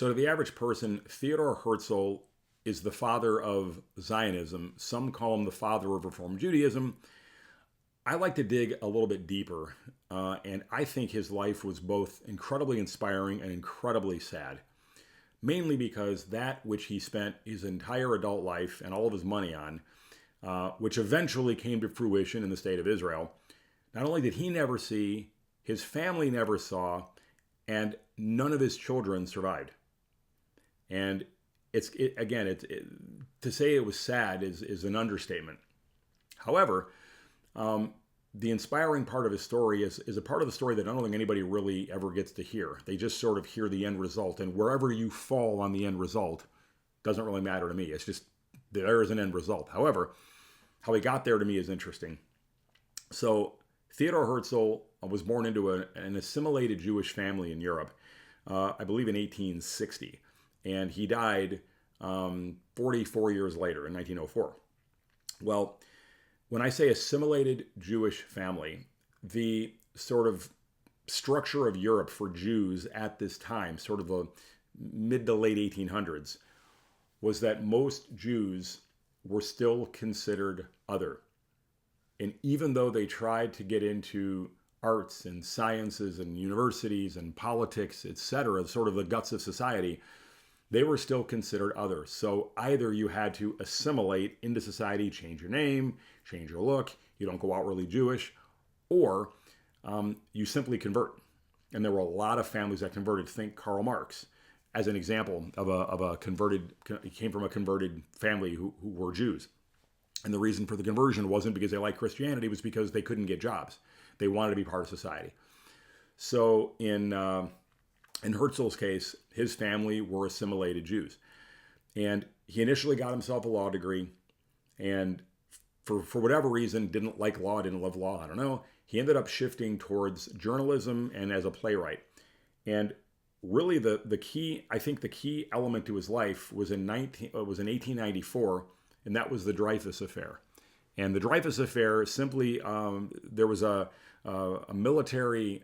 So to the average person, Theodor Herzl is the father of Zionism. Some call him the father of Reform Judaism. I like to dig a little bit deeper, and I think his life was both incredibly inspiring and incredibly sad, mainly because that which he spent his entire adult life and all of his money on, which eventually came to fruition in the state of Israel, not only did he never see, his family never saw, and none of his children survived. And to say it was sad is an understatement. However, the inspiring part of his story is a part of the story that I don't think anybody really ever gets to hear. They just sort of hear the end result, and wherever you fall on the end result doesn't really matter to me. It's just there is an end result. However, how he got there to me is interesting. So Theodor Herzl was born into an assimilated Jewish family in Europe, I believe in 1860. And he died 44 years later in 1904. Well, when I say assimilated Jewish family, the sort of structure of Europe for Jews at this time, sort of the mid to late 1800s, was that most Jews were still considered other. And even though they tried to get into arts and sciences and universities and politics, etc., sort of the guts of society, they were still considered other. So either you had to assimilate into society, change your name, change your look, you don't go outwardly Jewish, or you simply convert. And there were a lot of families that converted. Think Karl Marx as an example of a converted, he came from a converted family who were Jews. And the reason for the conversion wasn't because they liked Christianity, it was because they couldn't get jobs. They wanted to be part of society. So in Herzl's case, his family were assimilated Jews. And he initially got himself a law degree, and for whatever reason, didn't like law, didn't love law, I don't know. He ended up shifting towards journalism and as a playwright. And really the key element to his life was in 1894, and that was the Dreyfus Affair. And the Dreyfus Affair simply, there was a military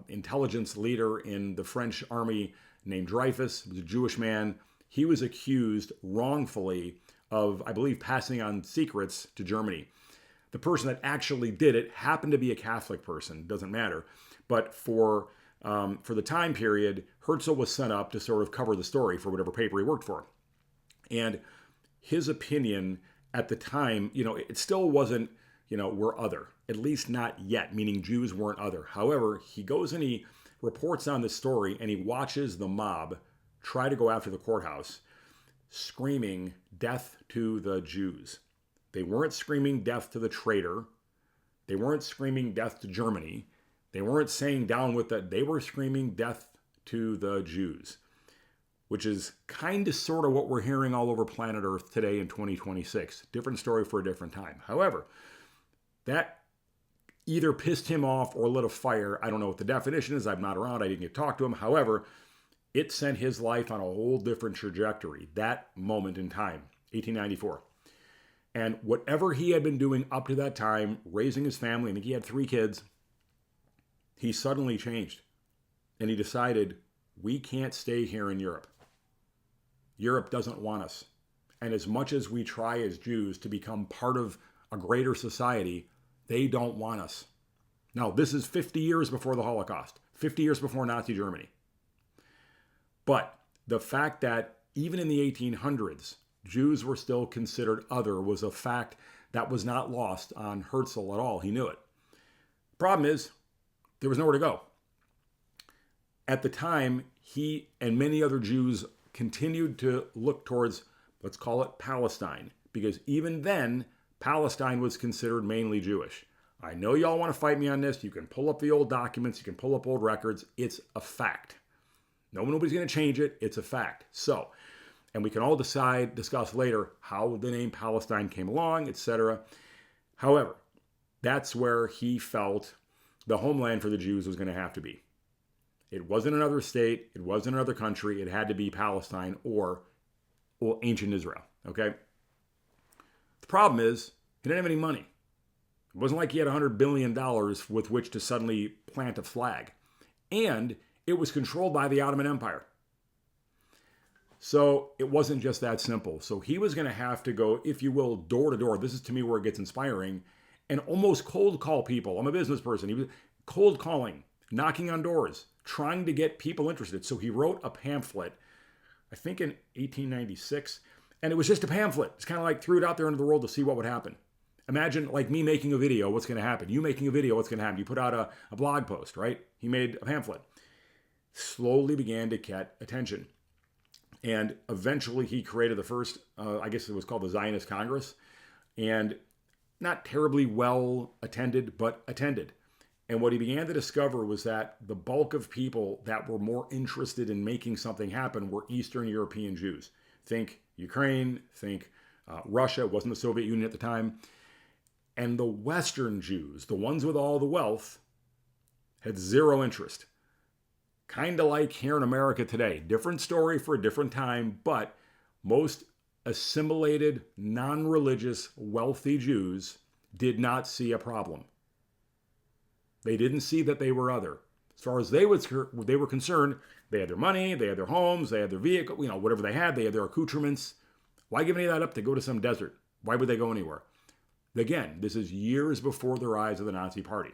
intelligence leader in the French army named Dreyfus. He was a Jewish man. He was accused wrongfully of, I believe, passing on secrets to Germany. The person that actually did it happened to be a Catholic person. Doesn't matter. But for the time period, Herzl was sent up to sort of cover the story for whatever paper he worked for. And his opinion at the time, it still wasn't, we're other, at least not yet, meaning Jews weren't other. However, he goes and he reports on this story, and he watches the mob try to go after the courthouse, screaming death to the Jews. They weren't screaming death to the traitor. They weren't screaming death to Germany. They weren't saying down with that. They were screaming death to the Jews, which is kind of sort of what we're hearing all over planet Earth today in 2026. Different story for a different time. However, that either pissed him off or lit a fire. I don't know what the definition is. I'm not around. I didn't get to talk to him. However, it sent his life on a whole different trajectory. That moment in time, 1894. And whatever he had been doing up to that time, raising his family, I think he had 3 kids, he suddenly changed. And he decided, we can't stay here in Europe. Europe doesn't want us. And as much as we try as Jews to become part of a greater society, they don't want us. Now, this is 50 years before the Holocaust, 50 years before Nazi Germany. But the fact that even in the 1800s, Jews were still considered other was a fact that was not lost on Herzl at all. He knew it. Problem is, there was nowhere to go. At the time, he and many other Jews continued to look towards, let's call it Palestine, because even then, Palestine was considered mainly Jewish. I know y'all want to fight me on this. You can pull up the old documents. You can pull up old records. It's a fact. Nobody's going to change it. It's a fact. So, and we can all discuss later how the name Palestine came along, etc. However, that's where he felt the homeland for the Jews was going to have to be. It wasn't another state. It wasn't another country. It had to be Palestine or ancient Israel. Okay? The problem is, he didn't have any money. It wasn't like he had $100 billion with which to suddenly plant a flag. And it was controlled by the Ottoman Empire. So it wasn't just that simple. So he was going to have to go, if you will, door to door. This is to me where it gets inspiring, and almost cold call people. I'm a business person. He was cold calling, knocking on doors, trying to get people interested. So he wrote a pamphlet, I think in 1896, and it was just a pamphlet. It's kind of like threw it out there into the world to see what would happen. Imagine like me making a video, what's going to happen? You making a video, what's going to happen? You put out a blog post, right? He made a pamphlet. Slowly began to get attention. And eventually he created the first, I guess it was called the Zionist Congress, and not terribly well attended, but attended. And what he began to discover was that the bulk of people that were more interested in making something happen were Eastern European Jews. Think Ukraine, think Russia, it wasn't the Soviet Union at the time. And the Western Jews, the ones with all the wealth, had zero interest. Kind of like here in America today. Different story for a different time, but most assimilated, non-religious, wealthy Jews did not see a problem. They didn't see that they were other. As far as they were concerned, they had their money, they had their homes, they had their vehicle, whatever they had their accoutrements. Why give any of that up to go to some desert? Why would they go anywhere? Again, this is years before the rise of the Nazi Party.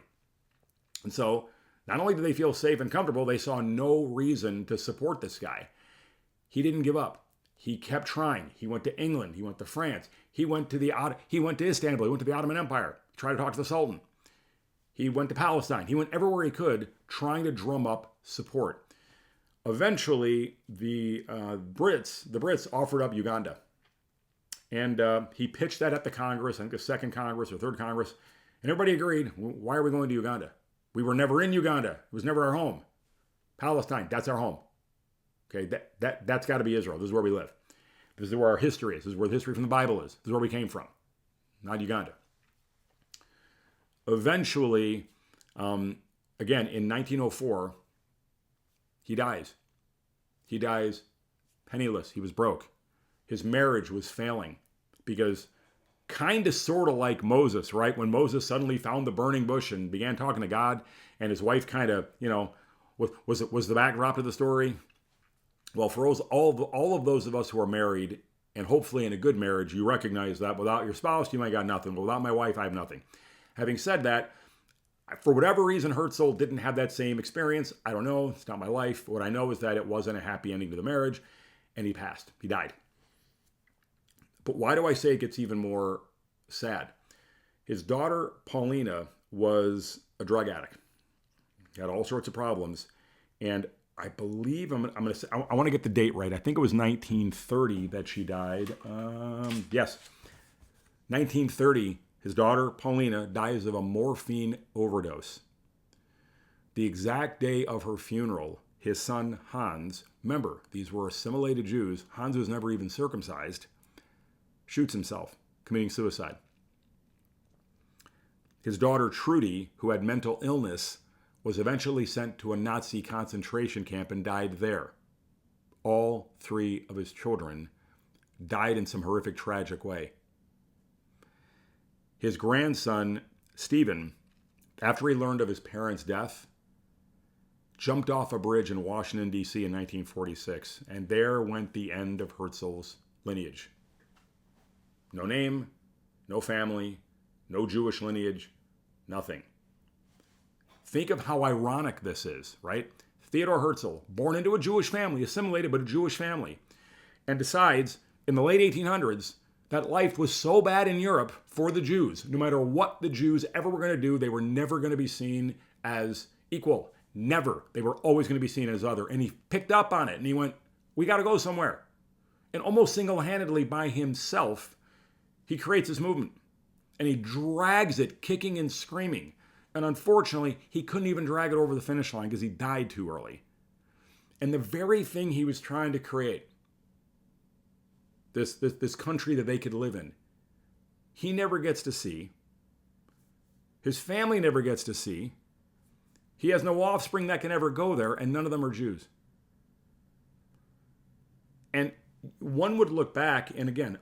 And so, not only did they feel safe and comfortable, they saw no reason to support this guy. He didn't give up. He kept trying. He went to England. He went to France. He went to Istanbul. He went to the Ottoman Empire. Tried to talk to the Sultan. He went to Palestine. He went everywhere he could, trying to drum up support. Eventually, the Brits offered up Uganda. And he pitched that at the Congress, I think the second Congress or third Congress, and everybody agreed. Why are we going to Uganda? We were never in Uganda. It was never our home. Palestine, that's our home. Okay, that's got to be Israel. This is where we live. This is where our history is. This is where the history from the Bible is. This is where we came from, not Uganda. Eventually, again, in 1904, he dies. He dies penniless. He was broke. His marriage was failing because kind of sort of like Moses, right? When Moses suddenly found the burning bush and began talking to God, and his wife kind of, was the backdrop to the story. Well, for all of those of us who are married, and hopefully in a good marriage, you recognize that without your spouse, you might got nothing. But without my wife, I have nothing. Having said that, for whatever reason, Herzl didn't have that same experience. I don't know. It's not my life. What I know is that it wasn't a happy ending to the marriage, and he passed. He died. But why do I say it gets even more sad? His daughter, Paulina, was a drug addict. Had all sorts of problems. And I believe, I want to get the date right. I think it was 1930 that she died. Yes. 1930, his daughter, Paulina, dies of a morphine overdose. The exact day of her funeral, his son, Hans, remember, these were assimilated Jews. Hans was never even circumcised. Shoots himself, committing suicide. His daughter Trudy, who had mental illness, was eventually sent to a Nazi concentration camp and died there. All three of his children died in some horrific, tragic way. His grandson, Stephen, after he learned of his parents' death, jumped off a bridge in Washington, D.C. in 1946, and there went the end of Herzl's lineage. No name, no family, no Jewish lineage, nothing. Think of how ironic this is, right? Theodor Herzl, born into a Jewish family, assimilated but a Jewish family, and decides in the late 1800s that life was so bad in Europe for the Jews. No matter what the Jews ever were going to do, they were never going to be seen as equal. Never. They were always going to be seen as other. And he picked up on it and he went, we got to go somewhere. And almost single-handedly by himself, he creates this movement, and he drags it kicking and screaming. And unfortunately, he couldn't even drag it over the finish line because he died too early. And the very thing he was trying to create, this country that they could live in, he never gets to see. His family never gets to see. He has no offspring that can ever go there, and none of them are Jews. And one would look back, and again,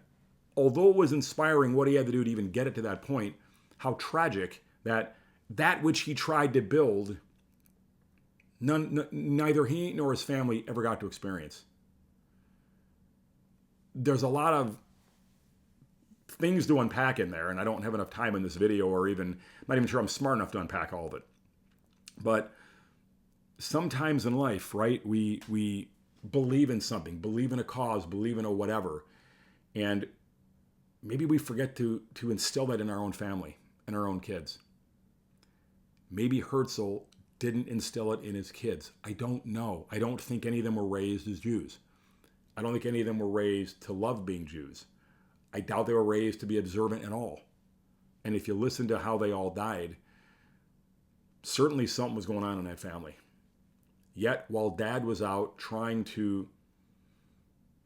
although it was inspiring what he had to do to even get it to that point, how tragic that which he tried to build, neither he nor his family ever got to experience. there's a lot of things to unpack in there, and I don't have enough time in this video, or even, I'm not even sure I'm smart enough to unpack all of it. But sometimes in life, right, we believe in something, believe in a cause, believe in a whatever, and maybe we forget to instill that in our own family and our own kids. Maybe Herzl didn't instill it in his kids. I don't know. I don't think any of them were raised as Jews. I don't think any of them were raised to love being Jews. I doubt they were raised to be observant at all. And if you listen to how they all died, certainly something was going on in that family. Yet, while Dad was out trying to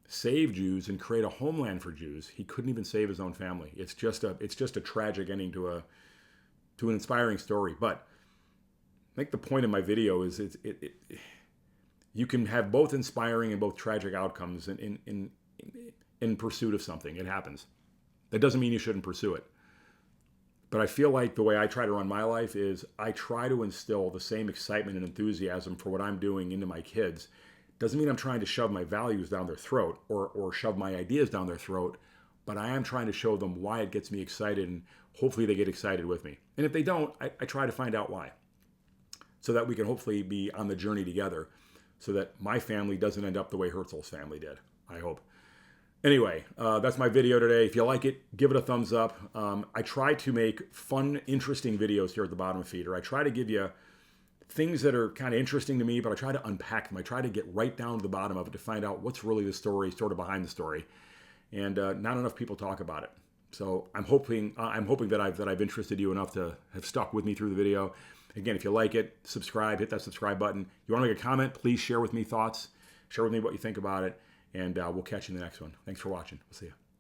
save Jews and create a homeland for Jews, he couldn't even save his own family. It's just a tragic ending to an inspiring story. But I think the point of my video is you can have both inspiring and both tragic outcomes in pursuit of something. It happens. That doesn't mean you shouldn't pursue it. But I feel like the way I try to run my life is I try to instill the same excitement and enthusiasm for what I'm doing into my kids. Doesn't mean I'm trying to shove my values down their throat or shove my ideas down their throat, but I am trying to show them why it gets me excited, and hopefully they get excited with me. And if they don't, I try to find out why, so that we can hopefully be on the journey together, so that my family doesn't end up the way Herzl's family did, I hope. Anyway, that's my video today. If you like it, give it a thumbs up. I try to make fun, interesting videos here at the bottom of Feeder. I try to give you things that are kind of interesting to me, but I try to unpack them. I try to get right down to the bottom of it to find out what's really the story, sort of behind the story. And not enough people talk about it. So I'm hoping that I've interested you enough to have stuck with me through the video. Again, if you like it, subscribe, hit that subscribe button. You want to make a comment, please share with me thoughts. Share with me what you think about it. And we'll catch you in the next one. Thanks for watching. We'll see you.